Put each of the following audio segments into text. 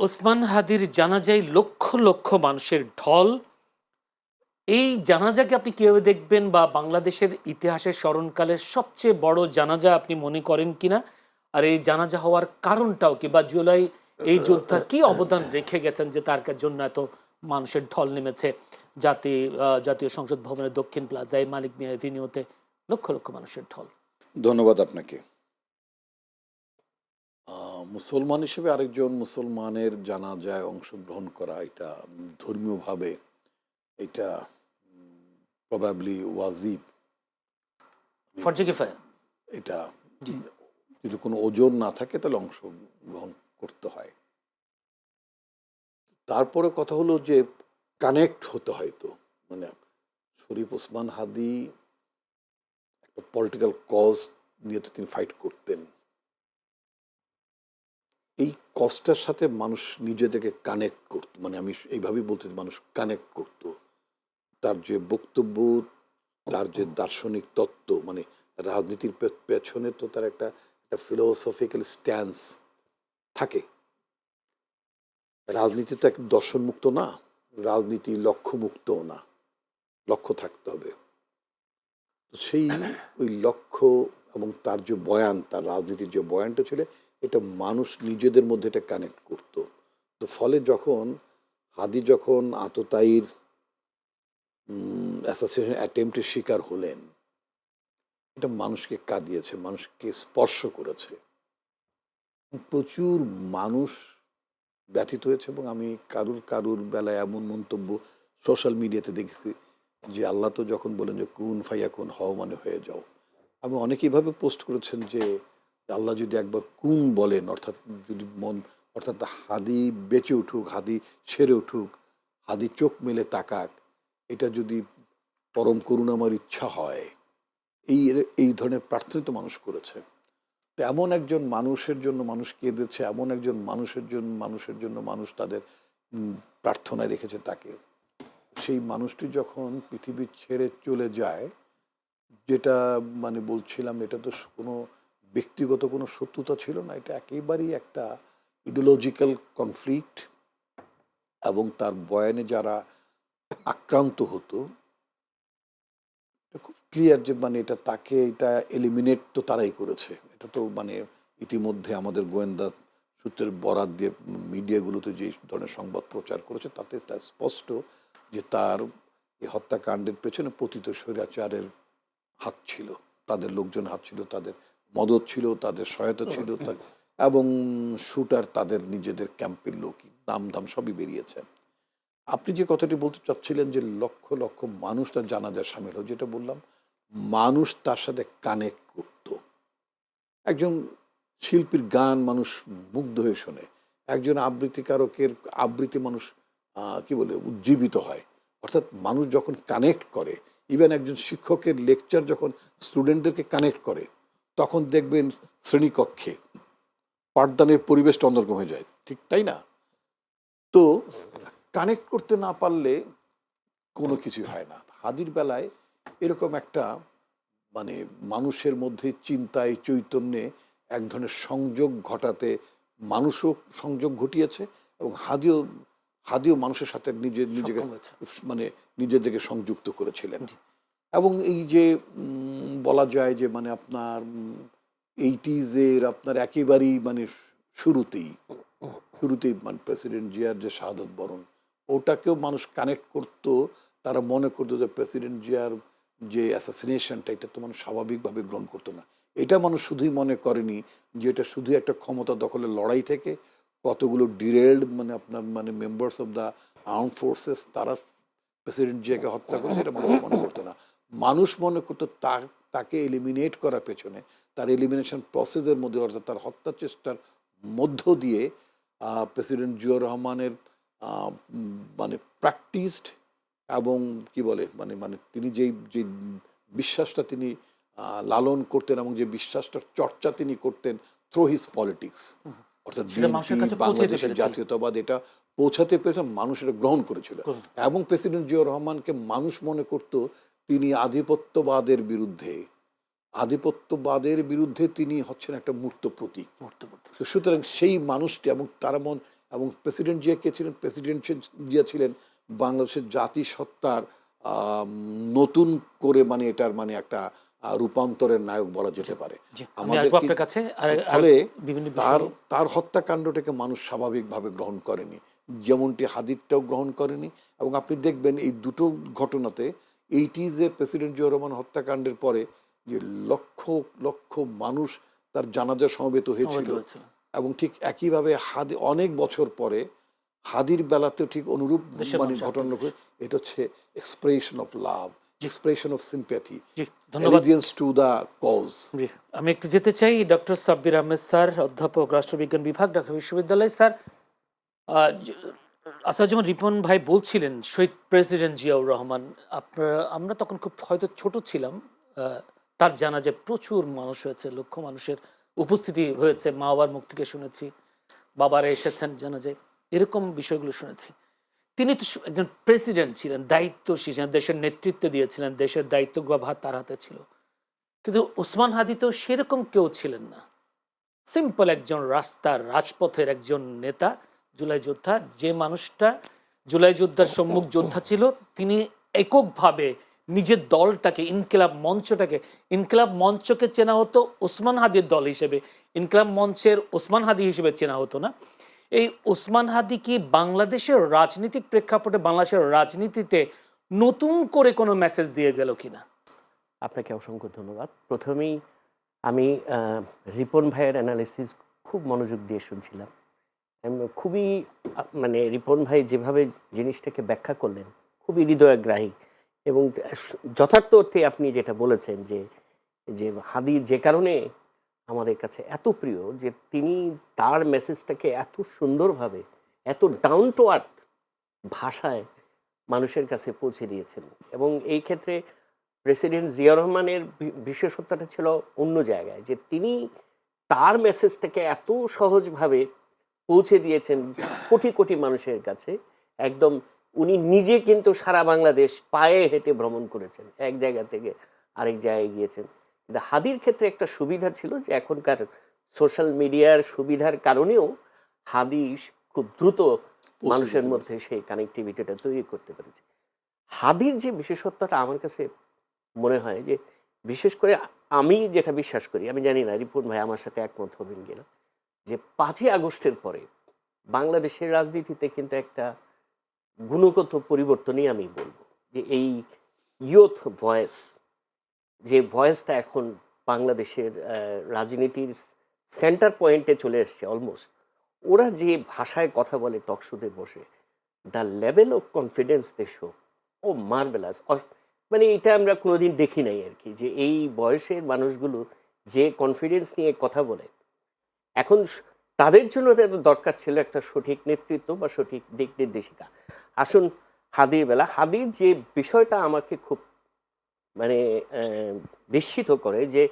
ওসমান হাদির জানাজায় লক্ষ লক্ষ মানুষের ঢল। এই জানাজাকে আপনি কিভাবে দেখবেন, বা বাংলাদেশের ইতিহাসের স্মরণকালের সবচেয়ে বড় জানাজা আপনি মনে করেন কিনা? আর এই জানাজা হওয়ার কারণটাও কি, বা জুলাই এই যোদ্ধা কি অবদান রেখে গেছেন যে তার জন্য এত মানুষের ঢল নেমেছে জাতীয় সংসদ ভবনের দক্ষিণ প্লাজায়, মালিক মিয়া এভিনিউতে লক্ষ লক্ষ মানুষের ঢল। ধন্যবাদ আপনাকে। মুসলমান হিসেবে আরেকজন মুসলমানের জানাজায় অংশগ্রহণ করা, এটা ধর্মীয়ভাবে এটা প্রবাবলি ওয়াজিব। ফরজে কিফায়া। এটা যদি কোনো ওজন না থাকে তাহলে অংশগ্রহণ করতে হয়। তারপরে কথা হলো যে কানেক্ট হতে হয়। তো মানে শরীফ ওসমান হাদি একটা পলিটিক্যাল কজ নিয়ে তো তিনি ফাইট করতেন। এই কজটার সাথে মানুষ নিজেদেরকে কানেক্ট করত, মানে আমি এইভাবেই বলতে, মানুষ কানেক্ট করত। তার যে বক্তব্য, তার যে দার্শনিক তত্ত্ব, মানে রাজনীতির পেছনে তো তার একটা ফিলোসফিক্যাল স্ট্যান্স থাকে। রাজনীতি তো এক দর্শনমুক্ত না, রাজনীতি লক্ষ্যমুক্তও না, লক্ষ্য থাকতে হবে। সেই ওই লক্ষ্য এবং তার যে বয়ান, তার রাজনীতির যে বয়ানটা ছিল, এটা মানুষ নিজেদের মধ্যে এটা কানেক্ট করতো। তো ফলে হাদি যখন আততায়ীর অ্যাসাসিনেশন অ্যাটেম্পটের শিকার হলেন, এটা মানুষকে কাঁদিয়েছে, মানুষকে স্পর্শ করেছে, প্রচুর মানুষ ব্যথিত হয়েছে। এবং আমি কারুর বেলায় এমন মন্তব্য সোশ্যাল মিডিয়াতে দেখেছি যে আল্লাহ তো যখন বলেন যে কুন ফাইয়া কুন, হও মানে হয়ে যাও। আমি অনেকে এইভাবে পোস্ট করেছেন যে আল্লাহ যদি একবার কুন বলেন, অর্থাৎ হাদি বেঁচে উঠুক, হাদি সেরে উঠুক, হাদি চোখ মেলে তাকাক, এটা যদি পরম করুণাময় ইচ্ছা হয়, এই ধরনের প্রার্থনা তো মানুষ করেছে। তো এমন একজন মানুষের জন্য মানুষ কেঁদেছে, এমন একজন মানুষের জন্য মানুষ তাদের প্রার্থনায় রেখেছে তাকে। সেই মানুষটি যখন পৃথিবী ছেড়ে চলে যায়, যেটা মানে বলছিলাম, এটা তো কোনো ব্যক্তিগত কোনো শত্রুতা ছিল না, এটা একেবারেই একটা ইডিওলজিক্যাল কনফ্লিক্ট। এবং তার বয়ানে যারা আক্রান্ত হতো, খুব ক্লিয়ার যে মানে এটা এলিমিনেট তো তারাই করেছে। এটা তো মানে ইতিমধ্যে আমাদের গোয়েন্দা সূত্রের বরাত দিয়ে মিডিয়াগুলোতে যে ধরনের সংবাদ প্রচার করেছে, তাতে তা স্পষ্ট যে তার এই হত্যাকাণ্ডের পেছনে পতিত স্বৈরাচারের হাত ছিল, তাদের লোকজন হাত ছিল, তাদের মদত ছিল, তাদের সহায়তা ছিল, এবং শুটার তাদের নিজেদের ক্যাম্পের লোকই, নাম সবই বেরিয়েছে। আপনি যে কথাটি বলতে চাচ্ছিলেন যে লক্ষ লক্ষ মানুষ তার জানাজায় সামিল হয়, যেটা বললাম, মানুষ তার সাথে কানেক্ট করত। একজন শিল্পীর গান মানুষ মুগ্ধ হয়ে শোনে, একজন আবৃত্তিকারকের আবৃত্তি মানুষ কি বলে উজ্জীবিত হয়। অর্থাৎ মানুষ যখন কানেক্ট করে, ইভেন একজন শিক্ষকের লেকচার যখন স্টুডেন্টদেরকে কানেক্ট করে, তখন দেখবেন শ্রেণীকক্ষে পাঠদানের পরিবেশটা অন্যরকম হয়ে যায়, ঠিক তাই না? তো কানেক্ট করতে না পারলে কোনো কিছু হয় না। হাদির বেলায় এরকম একটা মানে মানুষের মধ্যে চিন্তায়, চৈতন্যে এক ধরনের সংযোগ ঘটাতে মানুষও সংযোগ ঘটিয়েছে, এবং হাদিও মানুষের সাথে নিজেকে মানে নিজেদেরকে সংযুক্ত করেছিলেন। এবং এই যে বলা যায় যে মানে আপনার 80s আপনার একেবারেই মানে শুরুতেই মানে প্রেসিডেন্ট জিয়ার যে শাহাদত বরণ, ওটাকেও মানুষ কানেক্ট করতো। তারা মনে করতো যে প্রেসিডেন্ট জিয়ার যে অ্যাসাসিনেশনটা, এটা তো মানুষ স্বাভাবিকভাবে গ্রহণ করতো না। এটা মানুষ শুধুই মনে করেনি যে এটা শুধু একটা ক্ষমতা দখলের লড়াই থেকে কতগুলো ডিরেলড মানে আপনার মানে members of the arm forces তারা প্রেসিডেন্ট জিয়াকে হত্যা করেছে, এটা মানুষ মনে করতো না। মানুষ মনে করতো তাকে এলিমিনেট করার পেছনে, তার এলিমিনেশন প্রসেসের মধ্যে, অর্থাৎ তার হত্যা চেষ্টার মধ্য দিয়ে প্রেসিডেন্ট জিয়াউর রহমানের মানে প্র্যাকটিসড এবং কি বলে মানে মানে তিনি যে বিশ্বাসটা তিনি লালন করতেন এবং যে বিশ্বাসটার চর্চা তিনি করতেন থ্রু হিজ পলিটিক্স, অর্থাৎ বাংলাদেশের জাতীয়তাবাদ, এটা পৌঁছাতে পেরেছে, মানুষ এটা গ্রহণ করেছিল। এবং প্রেসিডেন্ট জিয়াউর রহমানকে মানুষ মনে করত তিনি আধিপত্যবাদের বিরুদ্ধে তিনি হচ্ছেন একটা মূর্ত প্রতীক। সুতরাং সেই মানুষটি এবং এবং প্রেসিডেন্ট জিয়া কে ছিলেন? প্রেসিডেন্ট জিয়া ছিলেন বাংলাদেশের জাতিসত্তার নতুন করে মানে এটার মানে একটা রূপান্তরের নায়ক বলা যেতে পারে। জি, আমি আমাদের আসবো কি আপনার কাছে ফলে বিভিন্ন তার বিষয়। তার হত্যাকাণ্ডটাকে মানুষ স্বাভাবিকভাবে গ্রহণ করেনি, যেমনটি হাদিরটাও গ্রহণ করেনি। এবং আপনি দেখবেন এই দুটো ঘটনাতে এইটিজে প্রেসিডেন্ট জিয়াউর রহমান হত্যাকাণ্ডের পরে যে লক্ষ লক্ষ মানুষ তার জানাজা সমবেত হয়েছিল, এবং ঠিক একইভাবে হাদি অনেক বছর পরে হাদির বেলাতেও ঠিক অনুরূপ দেশের মানে মানুষ ঘটনা আপনাদের। ঘটে। এটা হচ্ছে expression of love, expression of sympathy, জি, ধন্যবাদ। Allegiance to the cause. জি, আমি একটু যেতে চাই ডক্টর সাব্বির আহমেদ স্যার, অধ্যাপক রাষ্ট্রবিজ্ঞান বিভাগ, ঢাকা বিশ্ববিদ্যালয়। স্যার, আচ্ছা, যেমন রিপন ভাই বলছিলেন শহীদ প্রেসিডেন্ট জিয়াউর রহমান, আপনারা আমরা তখন খুব হয়তো ছোট ছিলাম, তার জানাজায় প্রচুর মানুষ হয়েছে, লক্ষ মানুষের উপস্থিতি হয়েছে, মা বাবার মুখ থেকে শুনেছি, বাবারা এসেছেন জানাজায়, এরকম বিষয়গুলো শুনেছি। তিনি তো একজন প্রেসিডেন্ট ছিলেন, দায়িত্বশীল ছিলেন, দেশের নেতৃত্ব দিয়েছিলেন, দেশের দায়িত্ব ভার তার হাতে ছিল। কিন্তু ওসমান হাদি তো সেরকম কেউ ছিলেন না, সিম্পল একজন রাস্তার রাজপথের একজন নেতা, জুলাই যোদ্ধা। যে মানুষটা জুলাই যোদ্ধার সম্মুখ যোদ্ধা ছিল, তিনি এককভাবে নিজের দলটাকে, ইনকিলাব মঞ্চকে চেনা হতো ওসমান হাদির দল হিসেবে, ইনকিলাব মঞ্চের ওসমান হাদি হিসেবে চেনা হতো না। এই ওসমান হাদি কি বাংলাদেশের রাজনৈতিক প্রেক্ষাপটে, বাংলাদেশের রাজনীতিতে নতুন করে কোনো মেসেজ দিয়ে গেল কিনা? আপনাকে অসংখ্য ধন্যবাদ। প্রথমেই আমি রিপন ভাইয়ের অ্যানালিসিস খুব মনোযোগ দিয়ে শুনছিলাম। খুবই মানে রিপন ভাই যেভাবে জিনিসটাকে ব্যাখ্যা করলেন খুবই হৃদয়গ্রাহী, এবং যথার্থ অর্থে আপনি যেটা বলেছেন যে যে হাদি যে কারণে আমাদের কাছে এত প্রিয়, যে তিনি তার মেসেজটাকে এত সুন্দরভাবে, এত ডাউন টু আর্থ ভাষায় মানুষের কাছে পৌঁছে দিয়েছেন। এবং এই ক্ষেত্রে প্রেসিডেন্ট জিয়া রহমানের বিশেষত্বটা ছিল অন্য জায়গায়, যে তিনি তার মেসেজটাকে এত সহজভাবে পৌঁছে দিয়েছেন কোটি কোটি মানুষের কাছে। একদম উনি নিজে কিন্তু সারা বাংলাদেশ পায়ে হেঁটে ভ্রমণ করেছেন, এক জায়গা থেকে আরেক জায়গায় গিয়েছেন। কিন্তু হাদির ক্ষেত্রে একটা সুবিধা ছিল যে এখনকার সোশ্যাল মিডিয়ার সুবিধার কারণেও হাদি খুব দ্রুত মানুষের মধ্যে সেই কানেক্টিভিটিটা তৈরি করতে পেরেছে। হাদির যে বিশেষত্বটা আমার কাছে মনে হয় যে, বিশেষ করে আমি যেটা বিশ্বাস করি, আমি জানি না রিপন ভাই আমার সাথে একমত হবেন কিনা, যে 5ই আগস্টের পরে বাংলাদেশের রাজনীতিতে কিন্তু একটা গুণগত পরিবর্তনই আমি বলবো, যে এই ইয়ুথ ভয়েস, যে ভয়েসটা এখন বাংলাদেশের রাজনীতির সেন্টার পয়েন্টে চলে এসছে অলমোস্ট। ওরা যে ভাষায় কথা বলে টকশোতে বসে, the level of confidence they show, oh marvellous. মানে এটা আমরা কোনোদিন দেখি নাই আর কি, যে এই বয়সের মানুষগুলো যে কনফিডেন্স নিয়ে কথা বলে। এখন তাদের জন্য দরকার ছিল একটা সঠিক নেতৃত্ব বা সঠিক দিক নির্দেশিকা। আসুন হাদির বেলা, হাদির যে বিষয়টা আমাকে খুব মানে বিস্মিত করে, যে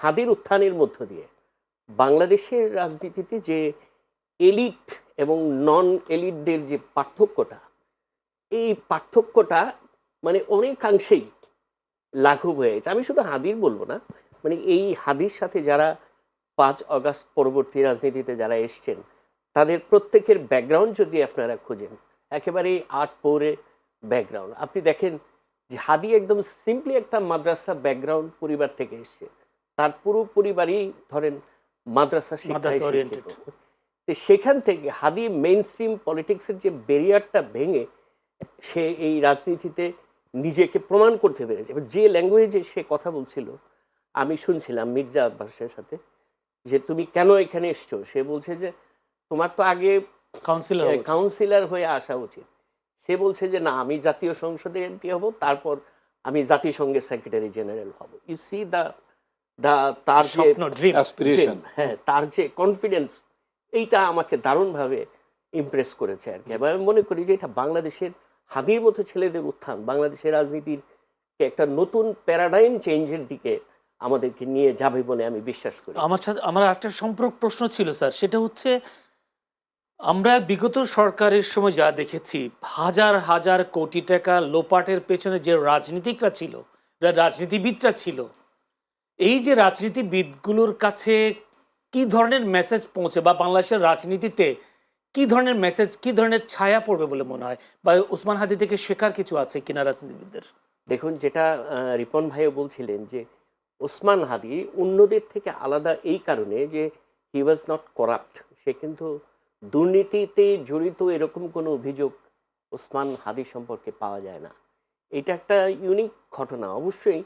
হাদির উত্থানের মধ্য দিয়ে বাংলাদেশের রাজনীতিতে যে এলিট এবং নন এলিটদের যে পার্থক্যটা, এই পার্থক্যটা মানে অনেকাংশেই লাঘব হয়েছে। আমি শুধু হাদির বলবো না, মানে এই হাদির সাথে যারা 5 আগস্ট পরবর্তী রাজনীতিতে যারা এসছেন, তাদের প্রত্যেকের ব্যাকগ্রাউন্ড যদি আপনারা খোঁজেন, একেবারেই আট পৌরে ব্যাকগ্রাউন্ড। আপনি দেখেন যে হাদি একদম সিম্পলি একটা মাদ্রাসা ব্যাকগ্রাউন্ড পরিবার থেকে এসছে, তার পুরো পরিবারই ধরেন মাদ্রাসা শিক্ষায় শিক্ষিত। তো সেখান থেকে হাদি মেইন স্ট্রিম পলিটিক্সের যে ব্যারিয়ারটা ভেঙে সে এই রাজনীতিতে নিজেকে প্রমাণ করতে পেরেছে। যে ল্যাঙ্গুয়েজে সে কথা বলছিল, আমি শুনছিলাম মির্জা আব্বাসের সাথে, যে তুমি কেন এখানে এসছো, সে বলছে যে তোমার তো আগে কাউন্সিলর হয়ে আসা উচিত। সে বলছে যে না, আমি জাতীয় সংসদে এমপি হব, তারপর আমি জাতিসংঘের সেক্রেটারি জেনারেল হব। ইউ সি তার যে হ্যাঁ, তার যে কনফিডেন্স, এইটা আমাকে দারুণভাবে ইমপ্রেস করেছে আর কি। এবং আমি মনে করি যে এটা বাংলাদেশের হাদির মতো ছেলেদের উত্থান বাংলাদেশের রাজনীতির একটা নতুন প্যারাডাইম চেঞ্জের দিকে আমাদেরকে নিয়ে যাবে বলে আমি বিশ্বাস করি। আমার একটা সম্পর্ক প্রশ্ন ছিল স্যার, সেটা হচ্ছে আমরা বিগত সরকারের সময় যা দেখেছি, হাজার হাজার কোটি টাকা লোপাটের পেছনে যে রাজনীতিকরা ছিল, রাজনীতিবিদরা ছিল, এই যে রাজনীতিবিদগুলোর কাছে কি ধরনের মেসেজ পৌঁছে বা বাংলাদেশের রাজনীতিতে কি ধরনের মেসেজ, কি ধরনের ছায়া পড়বে বলে মনে হয়, বা ওসমান হাদি থেকে শেখার কিছু আছে কিনা রাজনীতিবিদদের? দেখুন, যেটা রিপন ভাইও বলছিলেন যে ওসমান হাদি অন্যদের থেকে আলাদা এই কারণে যে হি ওয়াজ নট করাপ্ট। সে কিন্তু দুর্নীতিতে জড়িত এরকম কোনো অভিযোগ ওসমান হাদি সম্পর্কে পাওয়া যায় না। এটা একটা ইউনিক ঘটনা অবশ্যই,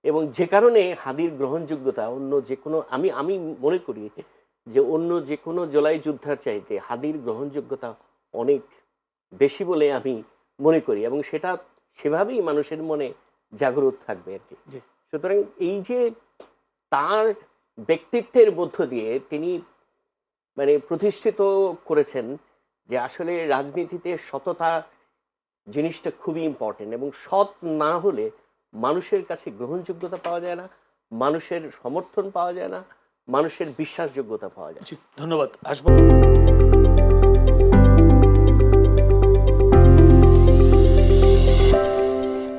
এবং যে কারণে হাদির গ্রহণযোগ্যতা অন্য যে কোনো, আমি আমি মনে করি যে অন্য যে কোনো জুলাই যোদ্ধার চাইতে হাদির গ্রহণযোগ্যতা অনেক বেশি বলে আমি মনে করি, এবং সেটা সেভাবেই মানুষের মনে জাগ্রত থাকবে আর কি। জি। সুতরাং এই যে তার ব্যক্তিত্বের মধ্য দিয়ে তিনি মানে প্রতিষ্ঠিত করেছেন যে আসলে রাজনীতিতে সততা জিনিসটা খুবই ইম্পর্টেন্ট, এবং সৎ না হলে মানুষের কাছে গ্রহণযোগ্যতা পাওয়া যায় না, মানুষের সমর্থন পাওয়া যায় না, মানুষের বিশ্বাসযোগ্যতা পাওয়া যায় না। জি, ধন্যবাদ। আসবো।